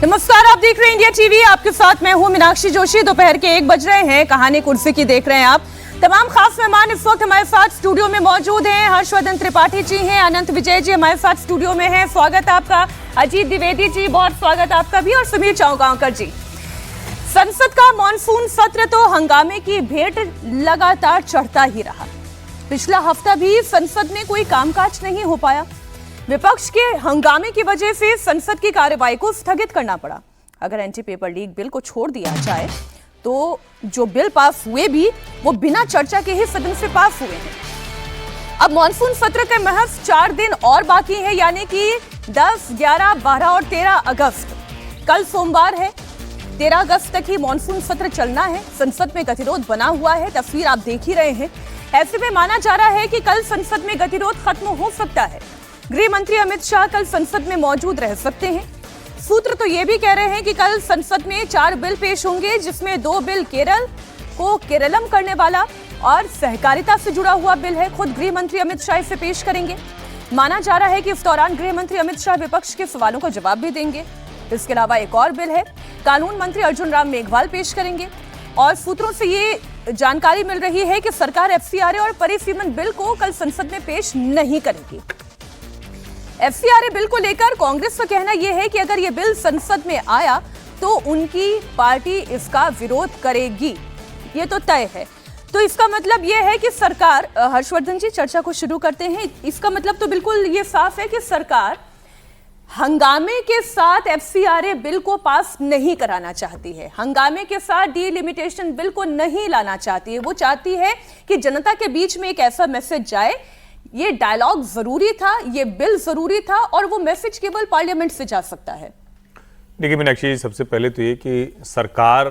नमस्कार, आप देख रहे हैं इंडिया टीवी। आपके साथ मैं हूं मीनाक्षी जोशी। दोपहर के 1 बज रहे हैं। कहानी कुर्सी की देख रहे हैं आप। तमाम खास मेहमान इस वक्त हमारे साथ स्टूडियो में मौजूद हैं। हर्षवर्धन त्रिपाठी जी हैं, अनंत विजय जी हमारे साथ स्टूडियो में हैं। स्वागत आपका। अजीत द्विवेदी जी, बहुत स्वागत आपका भी। और सुमीर चौगांवकर जी। संसद का मॉनसून सत्र तो हंगामे की भेंट लगातार चढ़ता ही रहा। पिछला हफ्ता भी संसद में कोई कामकाज नहीं हो पाया। विपक्ष के हंगामे की वजह से संसद की कार्यवाही को स्थगित करना पड़ा। अगर एंटी पेपर लीक बिल को छोड़ दिया जाए तो जो बिल पास हुए भी वो बिना चर्चा के ही सदन से पास हुए हैं। अब मॉनसून सत्र के महज 4 दिन और बाकी है, यानी कि 10, 11, 12 और 13 अगस्त। कल सोमवार है। 13 अगस्त तक ही मॉनसून सत्र चलना है। संसद में गतिरोध बना हुआ है, तस्वीर आप देख ही रहे हैं। ऐसे में माना जा रहा है कि कल संसद में गतिरोध खत्म हो सकता है। गृह मंत्री अमित शाह कल संसद में मौजूद रह सकते हैं। सूत्र तो ये भी कह रहे हैं कि कल संसद में 4 बिल पेश होंगे, जिसमें 2 बिल केरल को केरलम करने वाला और सहकारिता से जुड़ा हुआ बिल है। खुद गृह मंत्री अमित शाह इसे पेश करेंगे। माना जा रहा है कि इस दौरान गृह मंत्री अमित शाह विपक्ष के सवालों का जवाब भी देंगे। इसके अलावा एक और बिल है, कानून मंत्री अर्जुन राम मेघवाल पेश करेंगे। और सूत्रों से ये जानकारी मिल रही है कि सरकार एफसीआरए और परिसीमन बिल को कल संसद में पेश नहीं करेगी। एफसीआरए बिल को लेकर कांग्रेस का कहना यह है कि अगर यह बिल संसद में आया तो उनकी पार्टी इसका विरोध करेगी, ये तो तय है। तो इसका मतलब यह है कि सरकार, हर्षवर्धन जी चर्चा को शुरू करते हैं। इसका मतलब तो बिल्कुल ये साफ है कि सरकार हंगामे के साथ एफसीआरए बिल को पास नहीं कराना चाहती है। हंगामे के साथ डीलिमिटेशन बिल को नहीं लाना चाहती है। वो चाहती है कि जनता के बीच में एक ऐसा मैसेज जाए, ये डायलॉग जरूरी था, ये बिल जरूरी था और वो मैसेज केवल पार्लियामेंट से जा सकता है। देखिए मीनाक्षी, सबसे पहले तो ये कि सरकार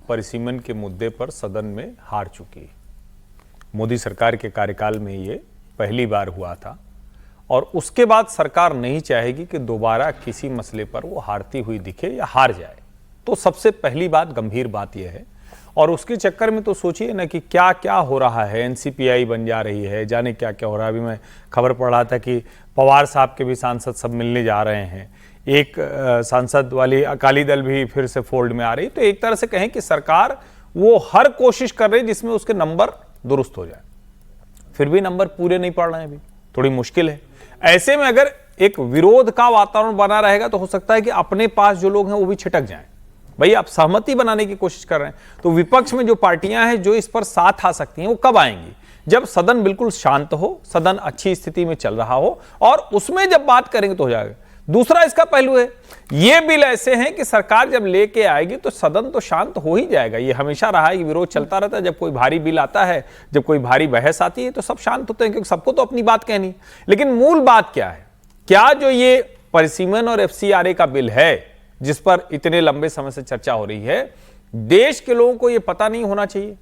परिसीमन के मुद्दे पर सदन में हार चुकी है। मोदी सरकार के कार्यकाल में ये पहली बार हुआ था और उसके बाद सरकार नहीं चाहेगी कि दोबारा किसी मसले पर वो हारती हुई दिखे या हार जाए। तो सबसे पहली बात, गंभीर बात यह है। और उसके चक्कर में तो सोचिए ना कि क्या क्या हो रहा है। एनसीपीआई बन जा रही है, जाने क्या क्या हो रहा है। अभी मैं खबर पढ़ रहा था कि पवार साहब के भी सांसद सब मिलने जा रहे हैं। एक सांसद वाली अकाली दल भी फिर से फोल्ड में आ रही। तो एक तरह से कहें कि सरकार वो हर कोशिश कर रही जिसमें उसके नंबर दुरुस्त हो जाए। फिर भी नंबर पूरे नहीं पड़ रहे हैं, अभी थोड़ी मुश्किल है। ऐसे में अगर एक विरोध का वातावरण बना रहेगा तो हो सकता है कि अपने पास जो लोग हैं वो भी छिटक जाएं। भाई आप सहमति बनाने की कोशिश कर रहे हैं तो विपक्ष में जो पार्टियां हैं जो इस पर साथ आ सकती हैं वो कब आएंगी? जब सदन बिल्कुल शांत हो, सदन अच्छी स्थिति में चल रहा हो और उसमें जब बात करेंगे तो हो जाएगा। दूसरा इसका पहलू है, ये बिल ऐसे हैं कि सरकार जब लेके आएगी तो सदन तो शांत हो ही जाएगा। ये हमेशा रहा है कि विरोध चलता रहता है। जब कोई भारी बिल आता है, जब कोई भारी बहस आती है तो सब शांत होते हैं, क्योंकि सबको तो अपनी बात कहनी। लेकिन मूल बात क्या है? क्या जो ये परिसीमन और एफसीआरए का बिल है जिस पर इतने लंबे समय से चर्चा हो रही है, देश के लोगों को यह पता नहीं होना चाहिए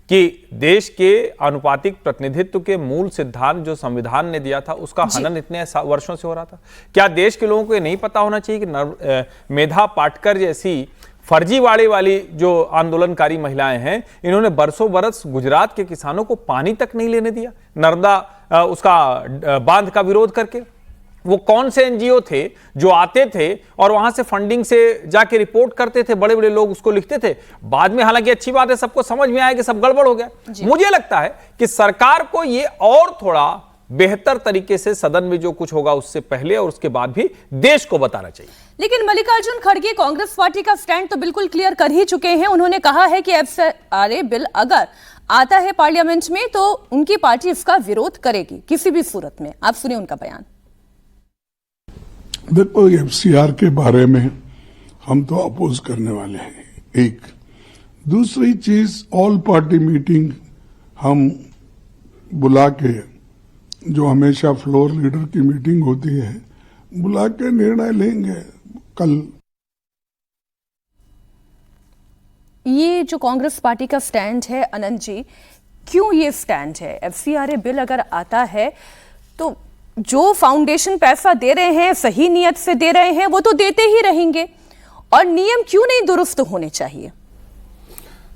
कि देश के आनुपातिक प्रतिनिधित्व के मूल सिद्धांत जो संविधान ने दिया था उसका हनन इतने वर्षों से हो रहा था? क्या देश के लोगों को यह नहीं पता होना चाहिए कि मेधा पाटकर जैसी फर्जीवाड़े वाली जो आंदोलनकारी महिलाएं हैं, इन्होंने बरसों बरस गुजरात के किसानों को पानी तक नहीं लेने दिया, नर्मदा उसका बांध का विरोध करके? वो कौन से एनजीओ थे जो आते थे और वहां से फंडिंग से जाके रिपोर्ट करते थे, बड़े बड़े लोग उसको लिखते थे। बाद में हालांकि अच्छी बात है, सबको समझ में आया कि सब गड़बड़ हो गया। मुझे लगता है कि सरकार को ये और थोड़ा बेहतर तरीके से सदन में जो कुछ होगा उससे पहले और उसके बाद भी देश को बताना चाहिए। लेकिन मल्लिकार्जुन खड़गे कांग्रेस पार्टी का स्टैंड तो बिल्कुल क्लियर कर ही चुके हैं। उन्होंने कहा है कि एफसीआरए बिल अगर आता है पार्लियामेंट में तो उनकी पार्टी इसका विरोध करेगी किसी भी सूरत में। आप सुनिए उनका बयान। देखो, एफसीआर के बारे में हम तो अपोज करने वाले हैं। एक दूसरी चीज, ऑल पार्टी मीटिंग हम बुला के, जो हमेशा फ्लोर लीडर की मीटिंग होती है, बुला के निर्णय लेंगे कल। ये जो कांग्रेस पार्टी का स्टैंड है, अनंत जी, क्यों ये स्टैंड है? एफसीआरए बिल अगर आता है तो जो फाउंडेशन पैसा दे रहे हैं, सही नियत से दे रहे हैं, वो तो देते ही रहेंगे, और नियम क्यों नहीं दुरुस्त होने चाहिए?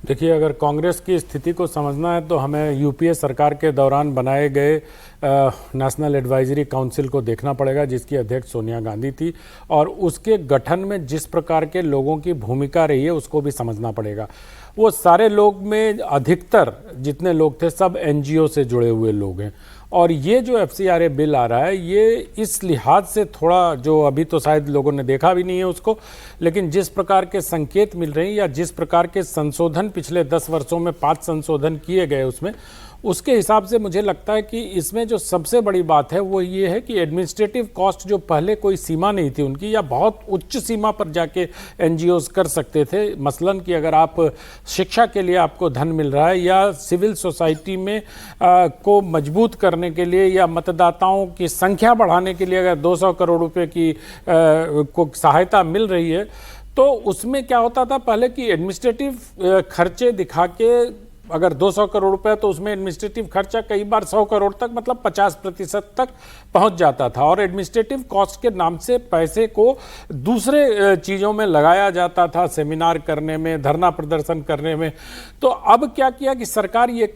देखिए, अगर कांग्रेस की स्थिति को समझना है तो हमें यूपीए सरकार के दौरान बनाए गए नेशनल एडवाइजरी काउंसिल को देखना पड़ेगा, जिसकी अध्यक्ष सोनिया गांधी थी, और उसके गठन में जिस प्रकार के लोगों की भूमिका रही है उसको भी समझना पड़ेगा। वो सारे लोग में अधिकतर जितने लोग थे सब एनजीओ से जुड़े हुए लोग हैं, और ये जो एफसीआरए बिल आ रहा है ये इस लिहाज से थोड़ा, जो अभी तो शायद लोगों ने देखा भी नहीं है उसको, लेकिन जिस प्रकार के संकेत मिल रहे हैं या जिस प्रकार के संशोधन पिछले 10 वर्षों में 5 संशोधन किए गए उसमें, उसके हिसाब से मुझे लगता है कि इसमें जो सबसे बड़ी बात है वो ये है कि एडमिनिस्ट्रेटिव कॉस्ट जो पहले कोई सीमा नहीं थी उनकी, या बहुत उच्च सीमा पर जाके एनजीओज कर सकते थे, मसलन कि अगर आप शिक्षा के लिए आपको धन मिल रहा है या सिविल सोसाइटी में को मजबूत करने के लिए या मतदाताओं की संख्या बढ़ाने के लिए अगर 200 करोड़ रुपए की को सहायता मिल रही है, तो उसमें क्या होता था पहले कि एडमिनिस्ट्रेटिव खर्चे दिखा के अगर 200 करोड़ रुपए तो उसमें एडमिनिस्ट्रेटिव खर्चा कई बार 100 करोड़ तक, मतलब 50% तक पहुंच जाता था, और एडमिनिस्ट्रेटिव कॉस्ट के नाम से पैसे को दूसरे चीज़ों में लगाया जाता था, सेमिनार करने में, धरना प्रदर्शन करने में। तो अब क्या किया कि सरकार ये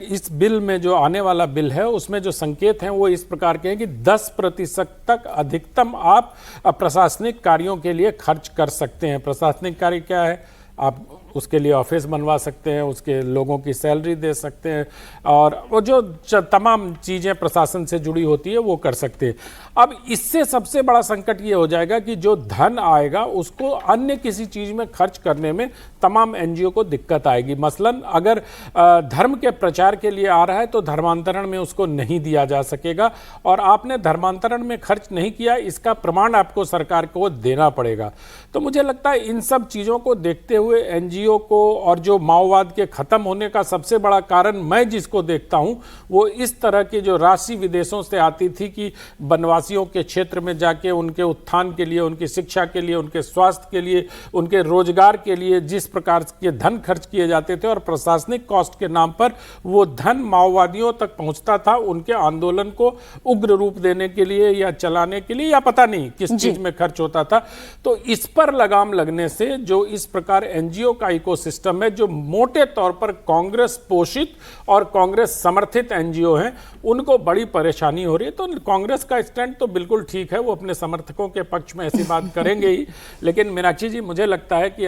इस बिल में, जो आने वाला बिल है उसमें जो संकेत हैं वो इस प्रकार के हैं कि 10% तक अधिकतम आप प्रशासनिक कार्यों के लिए खर्च कर सकते हैं। प्रशासनिक कार्य क्या है? आप उसके लिए ऑफिस बनवा सकते हैं, उसके लोगों की सैलरी दे सकते हैं, और वो जो तमाम चीज़ें प्रशासन से जुड़ी होती है वो कर सकते हैं। अब इससे सबसे बड़ा संकट ये हो जाएगा कि जो धन आएगा उसको अन्य किसी चीज़ में खर्च करने में तमाम एनजीओ को दिक्कत आएगी। मसलन अगर धर्म के प्रचार के लिए आ रहा है तो धर्मांतरण में उसको नहीं दिया जा सकेगा, और आपने धर्मांतरण में खर्च नहीं किया इसका प्रमाण आपको सरकार को देना पड़ेगा। तो मुझे लगता है इन सब चीज़ों को देखते हुए एनजीओ को, और जो माओवाद के ख़त्म होने का सबसे बड़ा कारण मैं जिसको देखता हूँ वो इस तरह की जो राशि विदेशों से आती थी कि वनवासियों के क्षेत्र में जाके उनके उत्थान के लिए, उनकी शिक्षा के लिए, उनके स्वास्थ्य के लिए, उनके रोजगार के लिए जिस प्रकार के धन खर्च किए जाते थे, और प्रशासनिक कॉस्ट के नाम पर वो धन माओवादियों तक पहुंचता था, उनके आंदोलन को उग्र रूप देने के लिए या चलाने के लिए, या पता नहीं किस चीज में खर्च होता था। तो इस पर लगाम लगने से जो इस प्रकार एनजीओ का इकोसिस्टम है, जो मोटे तौर पर कांग्रेस पोषित और कांग्रेस समर्थित एनजीओ हैं, उनको बड़ी परेशानी हो रही है। तो कांग्रेस का स्टैंड तो बिल्कुल ठीक है, वो अपने समर्थकों के पक्ष में ऐसी बात करेंगे ही, लेकिन मीनाक्षी जी मुझे लगता है कि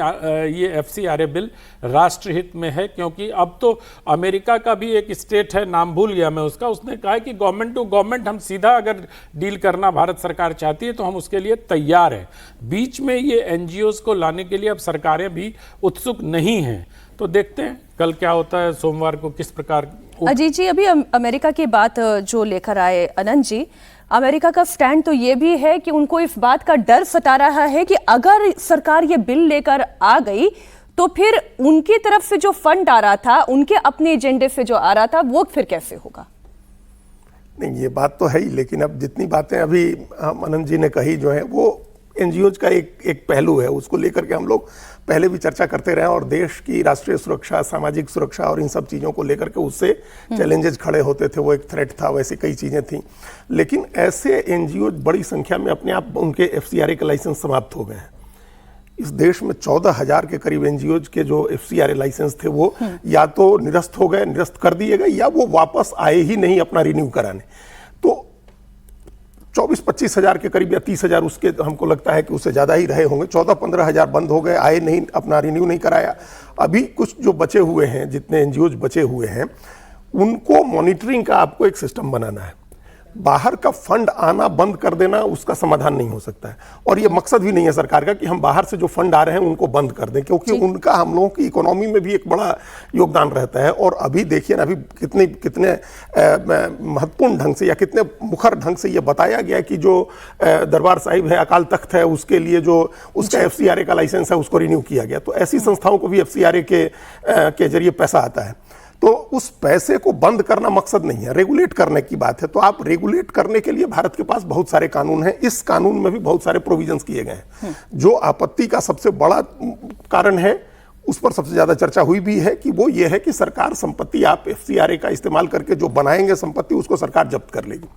ये एफसीआरए बिल राष्ट्रहित में है, क्योंकि अब तो अमेरिका का भी एक स्टेट है, नाम भूल गया मैं उसका, उसने कहा है कि गवर्नमेंट टू गवर्नमेंट हम सीधा अगर डील करना भारत सरकार चाहती है तो हम उसके लिए तैयार हैं। बीच में ये एनजीओज को लाने के लिए अब सरकारें भी उत्सुक नहीं हैं। तो देखते हैं कल क्या होता है, सोमवार को किस प्रकार। अजीत जी, अभी अमेरिका की बात जो लेकर आए अनंत जी, अमेरिका का स्टैंड तो ये भी है कि उनको इस बात का डर सता रहा है कि अगर सरकार ये बिल लेकर आ गई तो फिर उनकी तरफ से जो फंड आ रहा था, उनके अपने एजेंडे से जो आ रहा था, वो फिर कैसे होगा? नहीं, ये बात तो है ही, लेकिन अब जितनी बातें अभी अनंत जी ने कही जो है वो एनजीओज का एक पहलू है, उसको लेकर के हम लोग पहले भी चर्चा करते रहे, और देश की राष्ट्रीय सुरक्षा, सामाजिक सुरक्षा और इन सब चीज़ों को लेकर के उससे चैलेंजेस खड़े होते थे, वो एक थ्रेट था, वैसे कई चीज़ें थी। लेकिन ऐसे एनजीओ बड़ी संख्या में अपने आप उनके एफसीआरए के लाइसेंस समाप्त हो गए हैं। इस देश में 14,000 के करीब एनजीओज के जो एफसीआरए लाइसेंस थे वो या तो निरस्त हो गए, निरस्त कर दिए गए, या वो वापस आए ही नहीं अपना रिन्यू कराने। तो 24-25 हज़ार के करीब या 30 हज़ार, उसके हमको लगता है कि उससे ज़्यादा ही रहे होंगे। 14-15 हज़ार बंद हो गए, आए नहीं, अपना रिन्यू नहीं कराया। अभी कुछ जो बचे हुए हैं, जितने एनजीओज बचे हुए हैं, उनको मॉनिटरिंग का आपको एक सिस्टम बनाना है। बाहर का फंड आना बंद कर देना उसका समाधान नहीं हो सकता है, और ये मकसद भी नहीं है सरकार का कि हम बाहर से जो फंड आ रहे हैं उनको बंद कर दें, क्योंकि उनका हम लोगों की इकोनॉमी में भी एक बड़ा योगदान रहता है। और अभी देखिए ना, अभी कितने महत्वपूर्ण ढंग से या कितने मुखर ढंग से ये बताया गया कि जो दरबार साहिब है, अकाल तख्त है, उसके लिए जो उसका एफसीआरए का लाइसेंस है उसको रिन्यू किया गया। तो ऐसी संस्थाओं को भी एफसीआरए के जरिए पैसा आता है। तो उस पैसे को बंद करना मकसद नहीं है, रेगुलेट करने की बात है। तो आप रेगुलेट करने के लिए भारत के पास बहुत सारे कानून हैं, इस कानून में भी बहुत सारे प्रोविजंस किए गए हैं। जो आपत्ति का सबसे बड़ा कारण है, उस पर सबसे ज्यादा चर्चा हुई भी है, कि वो ये है कि सरकार संपत्ति, आप एफसीआरए का इस्तेमाल करके जो बनाएंगे संपत्ति, उसको सरकार जब्त कर लेगी।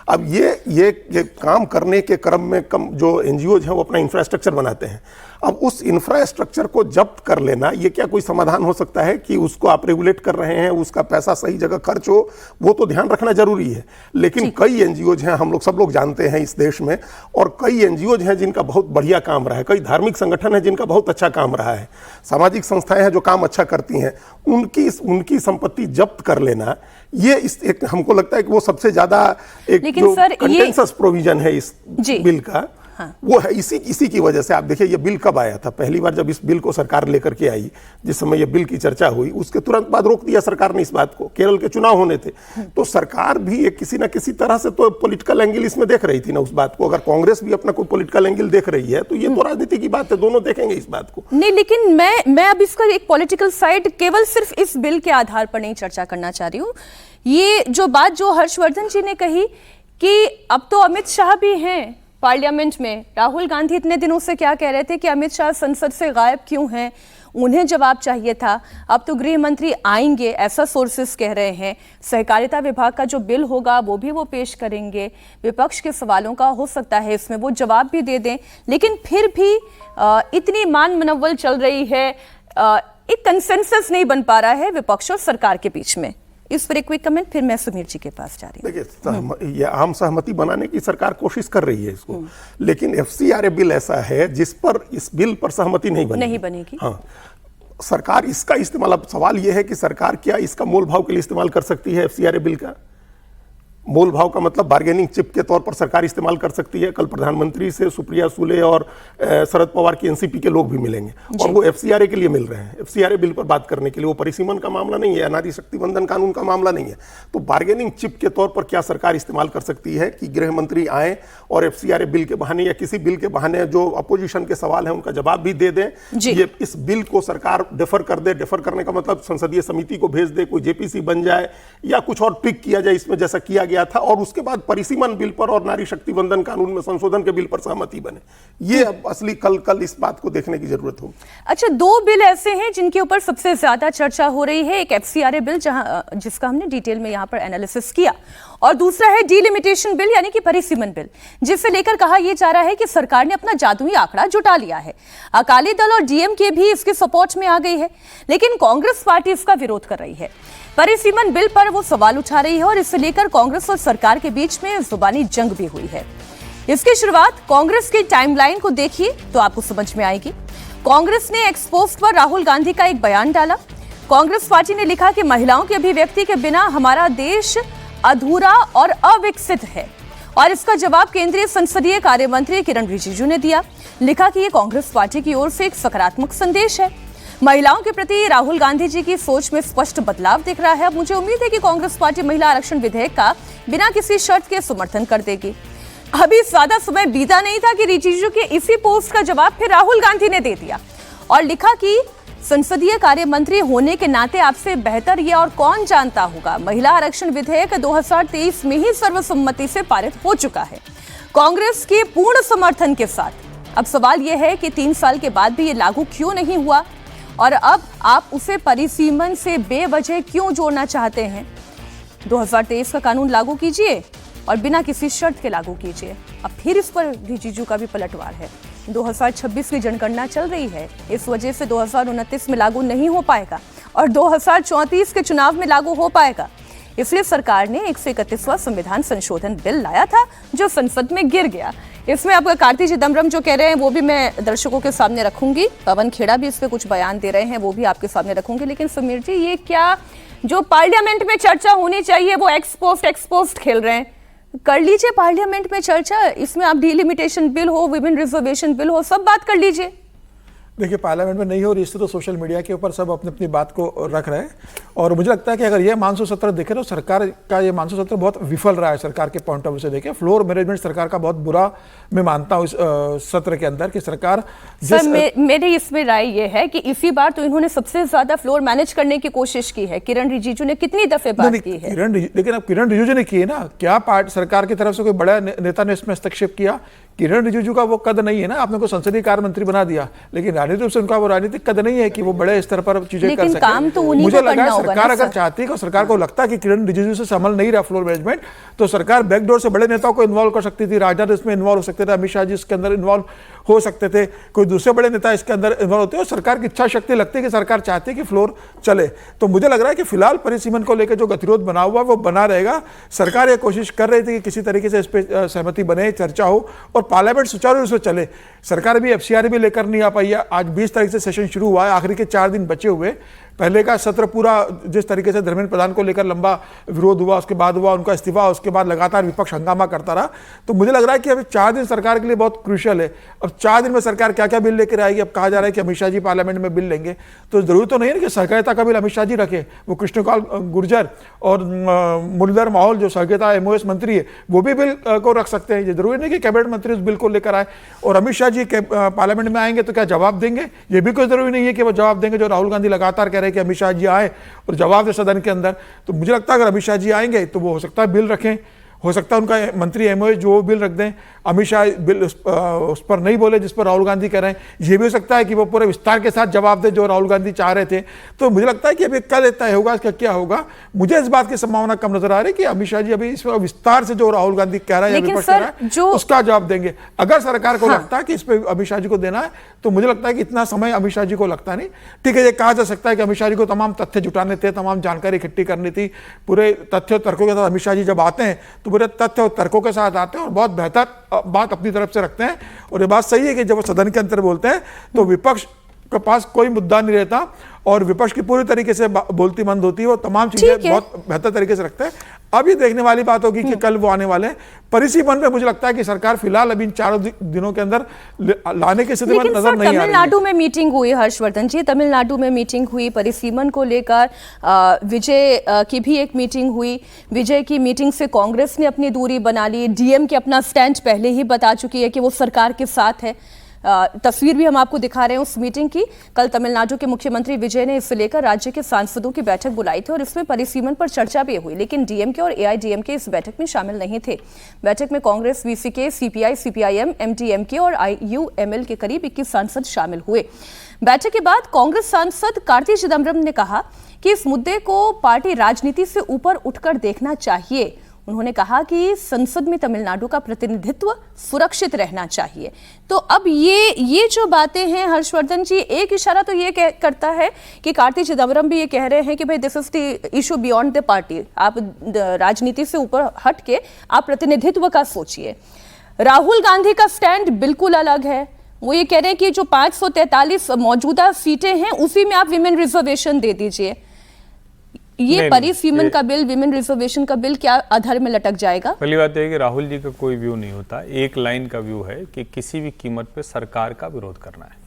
अब ये काम करने के क्रम में जो एनजीओज हैं वो अपना इंफ्रास्ट्रक्चर बनाते हैं। अब उस इंफ्रास्ट्रक्चर को जब्त कर लेना, ये क्या कोई समाधान हो सकता है कि उसको आप रेगुलेट कर रहे हैं, उसका पैसा सही जगह खर्च हो, वो तो ध्यान रखना जरूरी है। लेकिन कई एनजीओज हैं, हम लोग सब लोग जानते हैं इस देश में, और कई एनजीओज हैं जिनका बहुत बढ़िया काम रहा है, कई धार्मिक संगठन है जिनका बहुत अच्छा काम रहा है, सामाजिक संस्थाएं हैं जो काम अच्छा करती हैं, उनकी संपत्ति जब्त कर लेना, ये एक हमको लगता है कि वो सबसे ज्यादा एक जो कंटेंसस प्रोविजन है इस बिल का, हाँ। वो है इसी की वजह से। आप देखिए ये बिल कब आया था, पहली बार जब इस बिल को सरकार लेकर के आई, जिस समय ये बिल की चर्चा हुई, उसके तुरंत बाद रोक दिया सरकार ने इस बात को, केरल के चुनाव होने थे, तो सरकार भी एक किसी ना किसी तरह से तो पॉलिटिकल एंगल इसमें देख रही थी ना उस बात को। अगर कांग्रेस भी अपना कोई पॉलिटिकल एंगल देख रही है तो ये तो राजनीति की बात है, दोनों देखेंगे इस बात को। नहीं, लेकिन मैं अब इसका एक पॉलिटिकल साइड केवल सिर्फ इस बिल के आधार पर नहीं चर्चा करना चाह रही हूँ। ये जो बात जो हर्षवर्धन जी ने कही कि अब तो अमित शाह भी हैं पार्लियामेंट में, राहुल गांधी इतने दिनों से क्या कह रहे थे कि अमित शाह संसद से गायब क्यों हैं, उन्हें जवाब चाहिए था, अब तो गृह मंत्री आएंगे ऐसा सोर्सेस कह रहे हैं, सहकारिता विभाग का जो बिल होगा वो भी वो पेश करेंगे, विपक्ष के सवालों का हो सकता है इसमें वो जवाब भी दे दें, लेकिन फिर भी इतनी मान मनव्वल चल रही है, एक कंसेंसस नहीं बन पा रहा है विपक्ष और सरकार के बीच में। इस पर एक क्विक कमेंट, फिर मैं सुमीर जी के पास जा रही हूँ। देखिए, ये आम सहमति बनाने की सरकार कोशिश कर रही है इसको, लेकिन FCRA बिल ऐसा है जिस पर इस बिल पर सहमति नहीं बनेगी। हाँ, सरकार इसका इस्तेमाल, अब सवाल यह है कि सरकार क्या इसका मोल भाव के लिए इस्तेमाल कर सकती है? FCRA बिल का मोल भाव का मतलब बार्गेनिंग चिप के तौर पर सरकार इस्तेमाल कर सकती है। कल प्रधानमंत्री से सुप्रिया सुले और शरद पवार की एनसीपी के लोग भी मिलेंगे और वो FCRA के लिए मिल रहे हैं, FCRA बिल पर बात करने के लिए। वो परिसीमन का मामला नहीं है, अनादि शक्ति बंधन कानून का मामला नहीं है। तो बार्गेनिंग चिप के तौर पर क्या सरकार इस्तेमाल कर सकती है कि गृह मंत्री आए और FCRA बिल के बहाने या किसी बिल के बहाने जो अपोजिशन के सवाल है उनका जवाब भी दे दें। ये इस बिल को सरकार डेफर कर दे, डेफर करने का मतलब संसदीय समिति को भेज दे, कोई JPC बन जाए या कुछ और ट्रिक किया जाए इसमें, जैसा किया गया था, और उसके बाद परिसीमन बिल पर और नारी शक्ति बंधन कानून में संशोधन के बिल पर सहमति बने। ये अब असली कल इस बात को देखने की जरूरत हो। अच्छा, दो बिल ऐसे हैं जिनके ऊपर सबसे ज्यादा चर्चा हो रही है, एक FCRA बिल जिसका हमने डिटेल में यहाँ पर एनालिसिस किया, और दूसरा है डिलिमिटेशन बिल यानी कि परिसीमन बिल, जिसे लेकर कहा यह जा रहा है कि सरकार ने अपना जादुई आंकड़ा जुटा लिया है। अकाली दल और DMK भी इसके सपोर्ट में आ गई है, लेकिन कांग्रेस पार्टी इसका विरोध कर रही है। परिसीमन बिल पर वो सवाल उठा रही है और इसे लेकर कांग्रेस और सरकार के बीच में जुबानी जंग भी हुई है। इसकी शुरुआत कांग्रेस की टाइमलाइन को देखिए तो आपको समझ में आएगी। कांग्रेस ने एक्स पोस्ट पर राहुल गांधी का एक बयान डाला। कांग्रेस पार्टी ने लिखा कि महिलाओं की अभिव्यक्ति के बिना हमारा देश अधूरा और अविकसित है, और इसका जवाब केंद्रीय संसदीय कार्य मंत्री किरण रिजिजू ने दिया। लिखा कि यह कांग्रेस पार्टी की ओर से एक सकारात्मक संदेश है। महिलाओं के प्रति राहुल गांधी जी की सोच में स्पष्ट बदलाव दिख रहा है। अब मुझे उम्मीद है कि कांग्रेस पार्टी महिला आरक्षण विधेयक का बिना किसी शर्त के समर्थन कर देगी। अभी ज्यादा समय बीता नहीं था कि रिजिजू के इसी पोस्ट का जवाब फिर राहुल गांधी ने दे दिया और लिखा कि संसदीय कार्य मंत्री होने के नाते आपसे बेहतर ये और कौन जानता होगा, महिला आरक्षण विधेयक 2023 में ही सर्वसम्मति से पारित हो चुका है, कांग्रेस के पूर्ण समर्थन के साथ। अब सवाल यह है कि 3 साल के बाद भी ये लागू क्यों नहीं हुआ, और अब आप उसे परिसीमन से बेवजह क्यों जोड़ना चाहते हैं? 2023 का कानून लागू कीजिए और बिना किसी शर्त के लागू कीजिए। अब फिर इस पर रिजिजू का भी पलटवार है। 2026 की जनगणना चल रही है, इस वजह से 2029 में लागू नहीं हो पाएगा और 2034 के चुनाव में लागू हो पाएगा। इसलिए सरकार ने 131वां संविधान संशोधन बिल लाया था जो संसद में गिर गया। इसमें आपका कार्ति चिदम्बरम जो कह रहे हैं वो भी मैं दर्शकों के सामने रखूंगी, पवन खेड़ा भी इस पे कुछ बयान दे रहे हैं वो भी आपके सामने रखूंगी। लेकिन सुमीर जी, ये क्या जो पार्लियामेंट में चर्चा होनी चाहिए वो एक्सपोस्ट खेल रहे हैं? कर लीजिए पार्लियामेंट में चर्चा, इसमें आप डिलिमिटेशन बिल हो, विमेन रिजर्वेशन बिल हो, सब बात कर लीजिए। देखिए, पार्लियामेंट में नहीं हो रही, इससे तो सोशल मीडिया के ऊपर सब अपनी अपनी बात को रख रहे हैं। और मुझे लगता है कि अगर ये मानसून सत्र देखें तो सरकार का ये मानसून सत्र बहुत विफल रहा है। सरकार के पॉइंट ऑफ व्यू से देखें, फ्लोर मैनेजमेंट सरकार का बहुत बुरा मैं मानता हूँ इस सत्र के अंदर कि सरकार मेरी इसमें राय ये है कि इसी बार तो इन्होंने सबसे ज्यादा फ्लोर मैनेज करने की कोशिश की है। किरण रिजिजू ने कितनी दफे बात की है, लेकिन अब किरण रिजिजू ने की है ना, क्या पार्टी सरकार की तरफ से कोई बड़ा नेता ने इसमें हस्तक्षेप किया? किरण रिजिजू का वो कद नहीं है ना, आपने को संसदीय कार्य मंत्री बना दिया, लेकिन राजनीतिक रूप से उनका वो राजनीतिक कद नहीं है कि वो बड़े स्तर पर चीजें कर सके। तो मुझे लगा सरकार अगर चाहती है, सरकार को लगता है कि किरण रिजिजू से संभल नहीं रहा फ्लोर मैनेजमेंट, तो सरकार बैकडोर से बड़े नेताओं को इन्वॉल्व कर सकती थी, राजनाथ इसमें इन्वॉल्व हो सकते थे, अमित शाह जी इसके अंदर इन्वॉल्व हो सकते थे, कोई दूसरे बड़े नेता इसके अंदर इन्वॉल्व होते हैं और सरकार की इच्छा शक्ति लगती है कि सरकार चाहती है कि फ्लोर चले। तो मुझे लग रहा है कि फिलहाल परिसीमन को लेकर जो गतिरोध बना हुआ वो बना रहेगा। सरकार ये कोशिश कर रही थी कि किसी तरीके से इस पर सहमति बने, चर्चा हो और पार्लियामेंट सुचारू रूप से चले। सरकार भी FCR भी लेकर नहीं आ पाई है। आज 20 तारीख से सेशन शुरू हुआ है, आखिरी के 4 दिन बचे हुए। पहले का सत्र पूरा जिस तरीके से धर्मेंद्र प्रधान को लेकर लंबा विरोध हुआ, उसके बाद हुआ उनका इस्तीफा, उसके बाद लगातार विपक्ष हंगामा करता रहा। तो मुझे लग रहा है कि अभी 4 दिन सरकार के लिए बहुत क्रूशियल है। अब 4 दिन में सरकार क्या क्या बिल लेकर आएगी। अब कहा जा रहा है कि अमित शाह जी पार्लियामेंट में बिल लेंगे, तो जरूरी तो नहीं है कि सहकारिता का बिल अमित शाह जी रखे। वो कृष्णपाल गुर्जर और मुरलीधर माहौल जो सहकारिता MOS मंत्री है वो भी बिल को रख सकते हैं। ये जरूरी नहीं कि कैबिनेट मंत्री उस बिल को लेकर आए। और अमित शाह जी पार्लियामेंट में आएंगे तो क्या जवाब देंगे? ये भी कोई जरूरी नहीं है कि वो जवाब देंगे। जो राहुल गांधी लगातार कह रहे हैं कि अमित शाह जी आए और जवाब दे सदन के अंदर, तो मुझे लगता है अगर अमित शाह जी आएंगे तो वो हो सकता है बिल रखें, हो सकता है उनका मंत्री MOS जो बिल रख दें। अमित शाह बिल उस पर नहीं बोले जिस पर राहुल गांधी कह रहे हैं। ये भी हो सकता है कि वो पूरे विस्तार के साथ जवाब दे जो राहुल गांधी चाह रहे थे। तो मुझे लगता है कि अभी कल तय होगा इसका क्या होगा। मुझे इस बात की संभावना कम नजर आ रही है कि अमित शाह जी अभी इस पर विस्तार से जो राहुल गांधी कह रहा है या विपक्ष कह रहा है उसका जवाब देंगे। अगर सरकार को लगता है कि इस पर अमित शाह जी को देना है तो मुझे लगता है कि इतना समय अमित शाह जी को लगता नहीं। ठीक है, ये कहा जा सकता है कि अमित शाह जी को तमाम तथ्य जुटाने थे, तमाम जानकारी इकट्ठी करनी थी। पूरे तथ्य और तर्कों के साथ अमित शाह जी जब आते हैं तो पूरे तथ्य और तर्कों के साथ आते हैं और बहुत बेहतर बात अपनी तरफ से रखते हैं। और ये बात सही है कि जब वो सदन के अंदर बोलते हैं तो विपक्ष के पास कोई मुद्दा नहीं रहता और विपक्ष की पूरी तरीके से बोलती बंद होती है। वो तमाम चीजें बहुत बेहतर तरीके से रखते हैं। अब ये देखने वाली बात होगी कि कल वो आने वाले हैं। परिसीमन में मुझे लगता है कि सरकार फिलहाल अभी इन 4 दिनों के अंदर लाने की स्थिति में नजर नहीं आ रही है। तमिलनाडु में मीटिंग हुई, हर्षवर्धन जी, तमिलनाडु में मीटिंग हुई परिसीमन को लेकर। विजय की भी एक मीटिंग हुई। विजय की मीटिंग से कांग्रेस ने अपनी दूरी बना ली। DMK अपना स्टैंड पहले ही बता चुकी है कि वो सरकार के साथ है। तस्वीर भी हम आपको दिखा रहे हैं उस मीटिंग की। कल तमिलनाडु के मुख्यमंत्री विजय ने इससे लेकर राज्य के सांसदों की बैठक बुलाई थी और इसमें परिसीमन पर चर्चा भी हुई, लेकिन DMK और AIDMK इस बैठक में शामिल नहीं थे। बैठक में Congress, VCK, CPI, CPIM, MTMK और IUML के करीब 21 सांसद शामिल हुए। बैठक के बाद कांग्रेस सांसद कार्ति चिदम्बरम ने कहा कि इस मुद्दे को पार्टी राजनीति से ऊपर उठकर देखना चाहिए। उन्होंने कहा कि संसद में तमिलनाडु का प्रतिनिधित्व सुरक्षित रहना चाहिए। तो अब ये जो बातें हैं हर्षवर्धन जी, एक इशारा तो ये करता है कि कार्ति चिदम्बरम भी ये कह रहे हैं कि भाई this is the issue beyond the party. आप राजनीति से ऊपर हट के आप प्रतिनिधित्व का सोचिए। राहुल गांधी का स्टैंड बिल्कुल अलग है। वो ये कह रहे हैं कि जो 543 मौजूदा सीटें हैं उसी में आप विमेन रिजर्वेशन दे दीजिए। ये परिसीमन का बिल, विमेन रिजर्वेशन का बिल क्या अधर में लटक जाएगा? पहली बात है कि राहुल जी का कोई व्यू नहीं होता, एक लाइन का व्यू है कि किसी भी कीमत पे सरकार का विरोध करना है।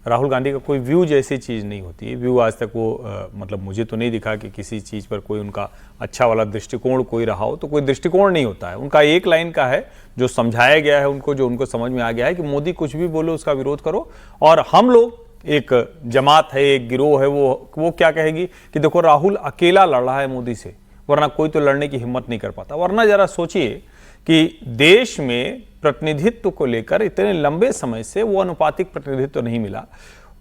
राहुल गांधी का कोई व्यू जैसी चीज नहीं होती है। व्यू आज तक वो मतलब मुझे तो नहीं दिखा कि किसी चीज पर कोई उनका अच्छा वाला दृष्टिकोण कोई रहा हो। तो कोई दृष्टिकोण नहीं होता है उनका, एक लाइन का है जो समझाया गया है उनको, जो उनको समझ में आ गया है कि मोदी कुछ भी बोलो उसका विरोध करो। और हम लोग एक जमात है, एक गिरोह है, वो क्या कहेगी कि देखो राहुल अकेला लड़ रहा है मोदी से, वरना कोई तो लड़ने की हिम्मत नहीं कर पाता। वरना जरा सोचिए कि देश में प्रतिनिधित्व को लेकर इतने लंबे समय से वो अनुपातिक प्रतिनिधित्व नहीं मिला,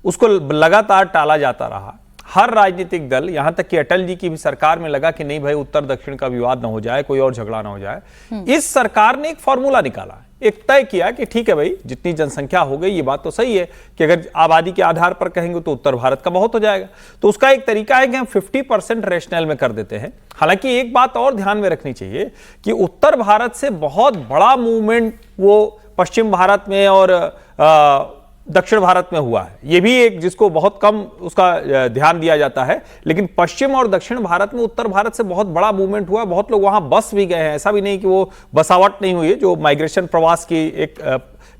उसको लगातार टाला जाता रहा। हर राजनीतिक दल, यहां तक कि अटल जी की भी सरकार में लगा कि नहीं भाई उत्तर दक्षिण का विवाद ना हो जाए, कोई और झगड़ा ना हो जाए। इस सरकार ने एक फॉर्मूला निकाला, एक तय किया कि ठीक है भाई जितनी जनसंख्या हो गई, ये बात तो सही है कि अगर आबादी के आधार पर कहेंगे तो उत्तर भारत का बहुत हो जाएगा। तो उसका एक तरीका है कि हम 50% रेशनल में कर देते हैं। हालांकि एक बात और ध्यान में रखनी चाहिए कि उत्तर भारत से बहुत बड़ा मूवमेंट वो पश्चिम भारत में और दक्षिण भारत में हुआ है। ये भी एक जिसको बहुत कम उसका ध्यान दिया जाता है। लेकिन पश्चिम और दक्षिण भारत में उत्तर भारत से बहुत बड़ा मूवमेंट हुआ, बहुत लोग वहां बस भी गए हैं। ऐसा भी नहीं कि वो बसावट नहीं हुई है, जो माइग्रेशन प्रवास की एक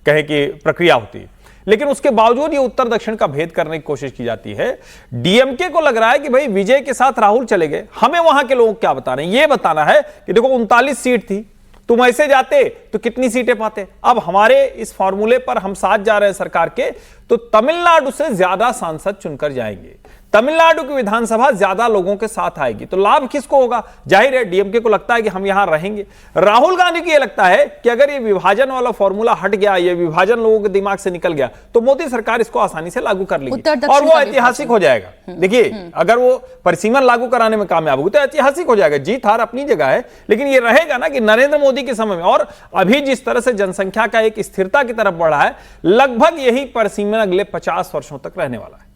कहे कि प्रक्रिया होती है। लेकिन उसके बावजूद ये उत्तर दक्षिण का भेद करने की कोशिश की जाती है। DMK को लग रहा है कि भाई विजय के साथ राहुल चले गए, हमें वहां के लोग क्या बता रहे हैं, ये बताना है कि देखो 39 सीट थी, तुम ऐसे जाते तो कितनी सीटें पाते। अब हमारे इस फॉर्मूले पर हम साथ जा रहे हैं सरकार के, तो तमिलनाडु से ज्यादा सांसद चुनकर जाएंगे। तमिलनाडु की विधानसभा ज्यादा लोगों के साथ आएगी, तो लाभ किसको होगा? जाहिर है डीएमके को लगता है कि हम यहां रहेंगे। राहुल गांधी को यह लगता है कि अगर ये विभाजन वाला फॉर्मूला हट गया, ये विभाजन लोगों के दिमाग से निकल गया, तो मोदी सरकार इसको आसानी से लागू कर लेगी और वो ऐतिहासिक हो जाएगा। देखिए, अगर वो परिसीमन लागू कराने में कामयाब होगी तो ऐतिहासिक हो जाएगा। जीत हार अपनी जगह है, लेकिन ये रहेगा ना कि नरेंद्र मोदी के समय में, और अभी जिस तरह से जनसंख्या का एक स्थिरता की तरफ बढ़ा है, लगभग यही परिसीमन अगले 50 वर्षों तक रहने वाला है।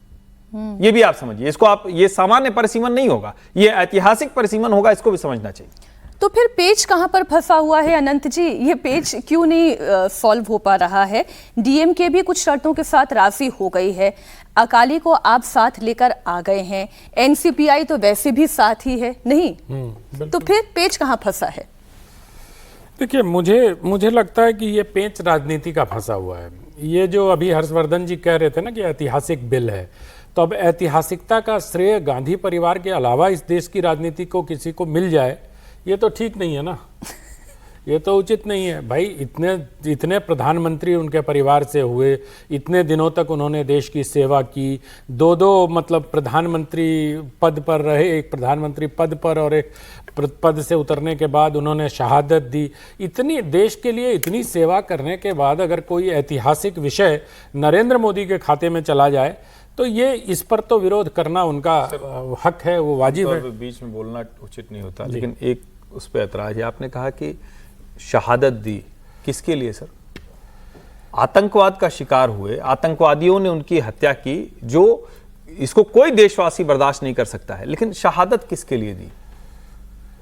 ये भी आप समझिए, इसको आप, ये सामान्य परिसीमन नहीं होगा, ये ऐतिहासिक परिसीमन होगा, इसको भी समझना चाहिए। तो फिर पेच कहां पर फंसा हुआ है अनंत जी? ये पेच क्यों नहीं सॉल्व हो पा रहा है? डीएमके भी कुछ शर्तों के साथ राजी हो गई है, अकाली को आप साथ लेकर आ गए हैं, एनसीपीआई तो वैसे भी साथ ही है, नहीं? तो फिर पेच कहां फंसा है? देखिए, मुझे लगता है कि ये पेच राजनीति का फंसा हुआ है। ये जो अभी हर्षवर्धन जी कह रहे थे ना कि ऐतिहासिक बिल है, तो अब ऐतिहासिकता का श्रेय गांधी परिवार के अलावा इस देश की राजनीति को किसी को मिल जाए, ये तो ठीक नहीं है ना। ये तो उचित नहीं है भाई। इतने प्रधानमंत्री उनके परिवार से हुए, इतने दिनों तक उन्होंने देश की सेवा की, दो मतलब प्रधानमंत्री पद पर रहे, एक प्रधानमंत्री पद पर और एक पद से उतरने के बाद उन्होंने शहादत दी। इतनी देश के लिए इतनी सेवा करने के बाद अगर कोई ऐतिहासिक विषय नरेंद्र मोदी के खाते में चला जाए, तो ये, इस पर तो विरोध करना उनका हक है, वो वाजिब है। बीच में बोलना उचित नहीं होता, लेकिन एक उस पर ऐतराज है। आपने कहा कि शहादत दी, किसके लिए सर? आतंकवाद का शिकार हुए, आतंकवादियों ने उनकी हत्या की, जो इसको कोई देशवासी बर्दाश्त नहीं कर सकता है, लेकिन शहादत किसके लिए दी?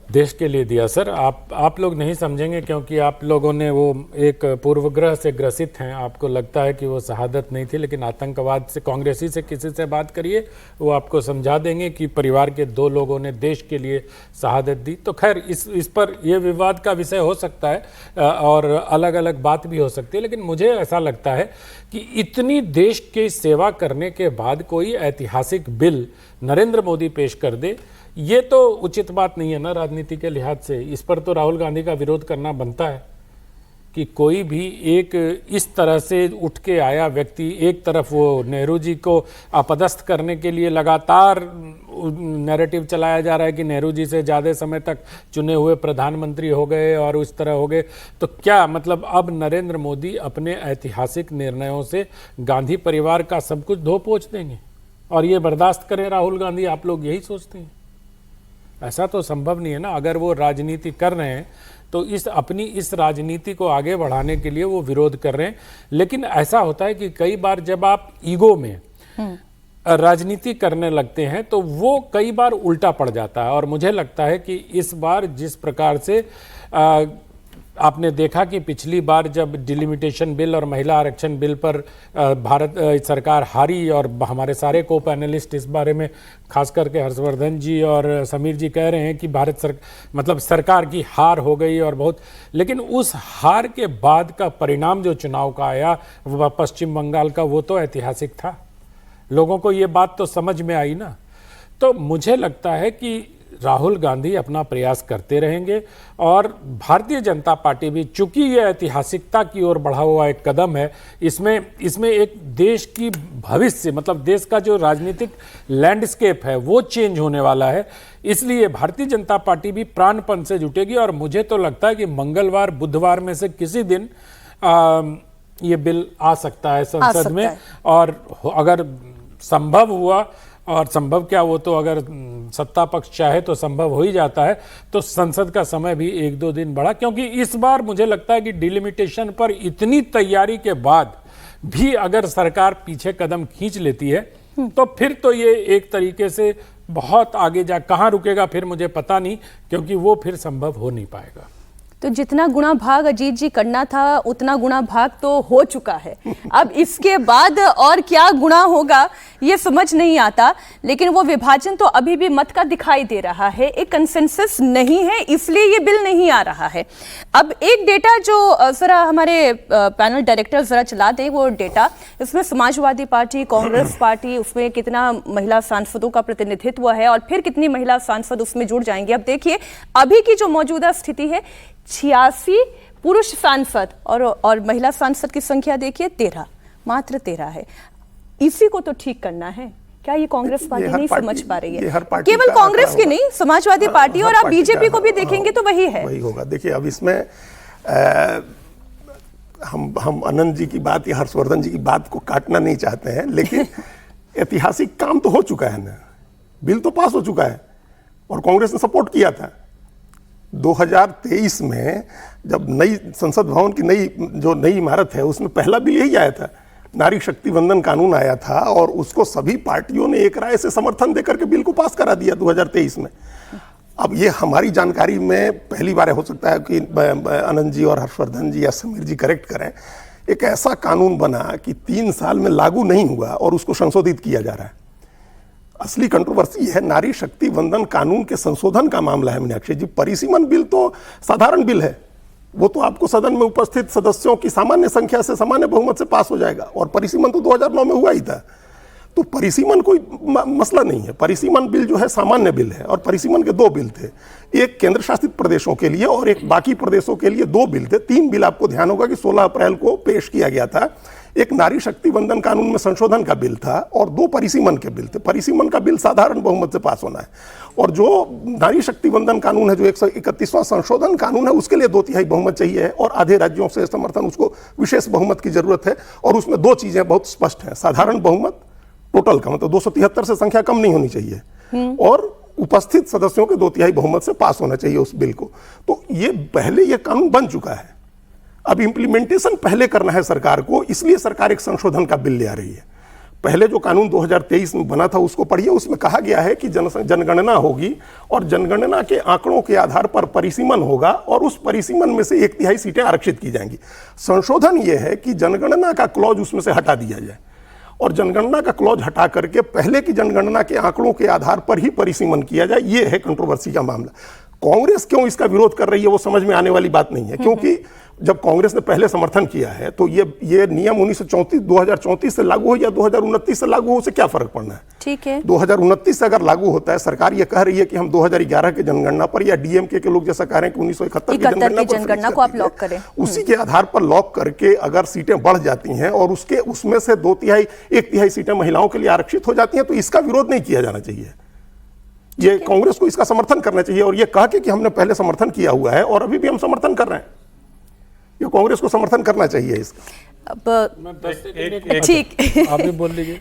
देश के लिए दिया सर। आप लोग नहीं समझेंगे क्योंकि आप लोगों ने वो एक पूर्वग्रह से ग्रसित हैं, आपको लगता है कि वो शहादत नहीं थी, लेकिन आतंकवाद से, कांग्रेसी से किसी से बात करिए, वो आपको समझा देंगे कि परिवार के 2 लोगों ने देश के लिए शहादत दी। तो खैर इस पर ये विवाद का विषय हो सकता है और अलग अलग बात भी हो सकती है, लेकिन मुझे ऐसा लगता है कि इतनी देश की सेवा करने के बाद कोई ऐतिहासिक बिल नरेंद्र मोदी पेश कर दे, ये तो उचित बात नहीं है ना राजनीति के लिहाज से। इस पर तो राहुल गांधी का विरोध करना बनता है कि कोई भी एक इस तरह से उठ के आया व्यक्ति, एक तरफ वो नेहरू जी को अपदस्थ करने के लिए लगातार नैरेटिव चलाया जा रहा है कि नेहरू जी से ज़्यादा समय तक चुने हुए प्रधानमंत्री हो गए और उस तरह हो गए, तो क्या मतलब अब नरेंद्र मोदी अपने ऐतिहासिक निर्णयों से गांधी परिवार का सब कुछ धो पोंछ देंगे और ये बर्दाश्त करें राहुल गांधी? आप लोग यही सोचते हैं? ऐसा तो संभव नहीं है ना। अगर वो राजनीति कर रहे हैं तो अपनी इस राजनीति को आगे बढ़ाने के लिए वो विरोध कर रहे हैं। लेकिन ऐसा होता है कि कई बार जब आप ईगो में राजनीति करने लगते हैं तो वो कई बार उल्टा पड़ जाता है। और मुझे लगता है कि इस बार जिस प्रकार से आपने देखा कि पिछली बार जब डिलिमिटेशन बिल और महिला आरक्षण बिल पर भारत सरकार हारी, और हमारे सारे को पैनलिस्ट इस बारे में खास करके हर्षवर्धन जी और समीर जी कह रहे हैं कि मतलब सरकार की हार हो गई और बहुत, लेकिन उस हार के बाद का परिणाम जो चुनाव का आया वह पश्चिम बंगाल का, वो तो ऐतिहासिक था। लोगों को ये बात तो समझ में आई ना। तो मुझे लगता है कि राहुल गांधी अपना प्रयास करते रहेंगे और भारतीय जनता पार्टी भी, चूंकि ये ऐतिहासिकता की ओर बढ़ा हुआ एक कदम है, इसमें एक देश की भविष्य, मतलब देश का जो राजनीतिक लैंडस्केप है वो चेंज होने वाला है, इसलिए भारतीय जनता पार्टी भी प्राणपण से जुटेगी। और मुझे तो लगता है कि मंगलवार बुधवार में से किसी दिन ये बिल आ सकता है संसद में, और अगर संभव हुआ, और संभव क्या, वो तो अगर सत्ता पक्ष चाहे तो संभव हो ही जाता है, तो संसद का समय भी 1-2 दिन बढ़ा, क्योंकि इस बार मुझे लगता है कि डिलिमिटेशन पर इतनी तैयारी के बाद भी अगर सरकार पीछे कदम खींच लेती है तो फिर तो ये एक तरीके से बहुत आगे जा, कहाँ रुकेगा फिर मुझे पता नहीं, क्योंकि वो फिर संभव हो नहीं पाएगा। तो जितना गुणा भाग अजीत जी करना था उतना गुणा भाग तो हो चुका है, अब इसके बाद और क्या गुणा होगा ये समझ नहीं आता। लेकिन वो विभाजन तो अभी भी मत का दिखाई दे रहा है, एक कंसेंसस नहीं है, इसलिए ये बिल नहीं आ रहा है। अब एक डेटा जो जरा हमारे पैनल डायरेक्टर जरा चला दें, वो डेटा, इसमें समाजवादी पार्टी, कांग्रेस पार्टी, उसमें कितना महिला सांसदों का प्रतिनिधित्व है और फिर कितनी महिला सांसद उसमें जुड़ जाएंगे। अब देखिए अभी की जो मौजूदा स्थिति है, 86 पुरुष सांसद और महिला सांसद की संख्या देखिए 13, मात्र 13 है। इसी को तो ठीक करना है, क्या ये कांग्रेस पार्टी नहीं समझ पा रही ये हर है? पार्टी केवल का कांग्रेस आंकड़ा की नहीं, समाजवादी पार्टी और आप बीजेपी को भी देखेंगे तो वही है। वही होगा। देखिए अब इसमें हम अनंत जी की बात या हर्षवर्धन जी की बात को काटना नहीं चाहते हैं, लेकिन ऐतिहासिक काम तो हो चुका है ना, बिल तो पास हो चुका है और कांग्रेस ने सपोर्ट किया था। 2023 में जब नई संसद भवन की नई इमारत है उसमें पहला बिल यही आया था, नारी शक्ति वंदन कानून आया था और उसको सभी पार्टियों ने एक राय से समर्थन देकर के बिल को पास करा दिया 2023 में। अब ये हमारी जानकारी में पहली बार हो सकता है कि अनंत जी और हर्षवर्धन जी या समीर जी करेक्ट करें, एक ऐसा कानून बना कि 3 साल में लागू नहीं हुआ और उसको संशोधित किया जा रहा है। असली कंट्रोवर्सी है नारी शक्ति वंदन कानून के संशोधन का मामला है मीनाक्षी जी। परिसीमन बिल तो साधारण बिल है, वो तो आपको सदन में उपस्थित सदस्यों की सामान्य संख्या से सामान्य बहुमत से पास हो जाएगा और परिसीमन तो 2009 में हुआ ही था। तो परिसीमन कोई मसला नहीं है। परिसीमन बिल जो है सामान्य बिल है और परिसीमन के 2 बिल थे, एक केंद्र शासित प्रदेशों के लिए और एक बाकी प्रदेशों के लिए 2 बिल थे। 3 बिल आपको ध्यान होगा कि 16 अप्रैल को पेश किया गया था। एक नारी शक्ति वंदन कानून में संशोधन का बिल था और 2 परिसीमन के बिल थे। परिसीमन का बिल साधारण बहुमत से पास होना है और जो नारी शक्ति वंदन कानून है जो 131वां संशोधन कानून है उसके लिए 2/3 बहुमत चाहिए और आधे राज्यों से समर्थन, उसको विशेष बहुमत की जरूरत है। और उसमें 2 चीजें बहुत स्पष्ट हैं, साधारण बहुमत टोटल का मतलब 273 से संख्या कम नहीं होनी चाहिए और उपस्थित सदस्यों के 2/3 बहुमत से पास होना चाहिए उस बिल को। तो ये पहले ये कानून बन चुका है, अब इंप्लीमेंटेशन पहले करना है सरकार को, इसलिए सरकार एक संशोधन का बिल ले आ रही है। पहले जो कानून 2023 में बना था उसको पढ़िए, उसमें कहा गया है कि जनगणना होगी और जनगणना के आंकड़ों के आधार पर परिसीमन होगा और उस परिसीमन में से 1/3 सीटें आरक्षित की जाएंगी। संशोधन यह है कि जनगणना का क्लॉज उसमें से हटा दिया जाए और जनगणना का क्लॉज हटा करके पहले की जनगणना के आंकड़ों के आधार पर ही परिसीमन किया जाए। यह है कंट्रोवर्सी का मामला। कांग्रेस क्यों इसका विरोध कर रही है वो समझ में आने वाली बात नहीं है, क्योंकि जब कांग्रेस ने पहले समर्थन किया है तो ये नियम 2034 से लागू हो या 2029 से लागू हो, उसे क्या फर्क पड़ना है। ठीक है, 2029 से अगर लागू होता है, सरकार ये कह रही है कि हम 2011 के जनगणना पर या डीएमके के लोग जैसा कह रहे हैं कि 1971 की जनगणना को आप लॉक करें, उसी के आधार पर लॉक करके अगर सीटें बढ़ जाती हैं और उसमें से 1/3 सीटें महिलाओं के लिए आरक्षित हो जाती हैं तो इसका विरोध नहीं किया जाना चाहिए। ये कांग्रेस को इसका समर्थन करना चाहिए और ये कह के कि हमने पहले समर्थन किया हुआ है और अभी भी हम समर्थन कर रहे हैं, ये कांग्रेस को समर्थन करना चाहिए इसका। अब ठीक आप भी बोल लीजिए।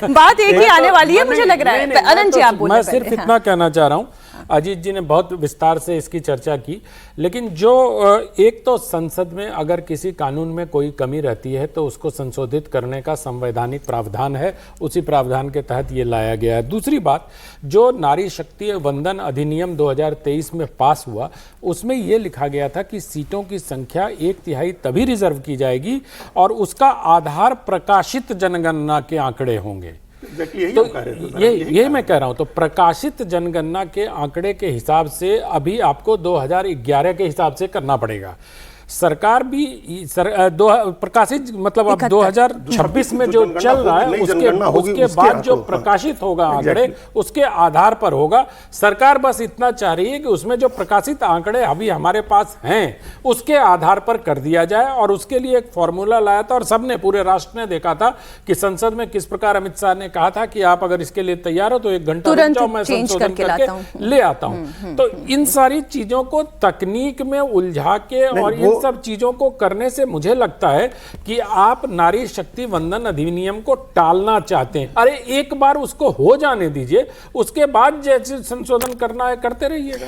बात एक ही आने वाली है मुझे लग रहा है। अनंत जी आप बोलिए। मैं सिर्फ इतना कहना चाह रहा हूं, अजीत जी ने बहुत विस्तार से इसकी चर्चा की, लेकिन जो एक तो संसद में अगर किसी कानून में कोई कमी रहती है तो उसको संशोधित करने का संवैधानिक प्रावधान है, उसी प्रावधान के तहत ये लाया गया है। दूसरी बात, जो नारी शक्ति वंदन अधिनियम 2023 में पास हुआ उसमें ये लिखा गया था कि सीटों की संख्या 1/3 तभी रिजर्व की जाएगी और उसका आधार प्रकाशित जनगणना के आंकड़े होंगे। तो ये मैं कह रहा हूं, तो प्रकाशित जनगणना के आंकड़े के हिसाब से अभी आपको 2011 के हिसाब से करना पड़ेगा। सरकार भी प्रकाशित मतलब अब 2026 में जो चल रहा है उसके बाद जो प्रकाशित होगा आंकड़े उसके आधार पर होगा। सरकार बस इतना चाह रही है कि उसमें जो प्रकाशित आंकड़े अभी हमारे पास हैं उसके आधार पर कर दिया जाए और उसके लिए एक फॉर्मूला लाया था और सबने, पूरे राष्ट्र ने देखा था कि संसद में किस प्रकार अमित शाह ने कहा था कि आप अगर इसके लिए तैयार हो तो 1 घंटा रुक जाओ, मैं संशोधन करके ले आता हूं। तो इन सारी चीजों को तकनीक में उलझा के और इन सब चीजों को करने से मुझे लगता है कि आप नारी शक्ति वंदन अधिनियम को टालना चाहते हैं। अरे एक बार उसको हो जाने दीजिए, उसके बाद जैसे संशोधन करना है करते रहिएगा।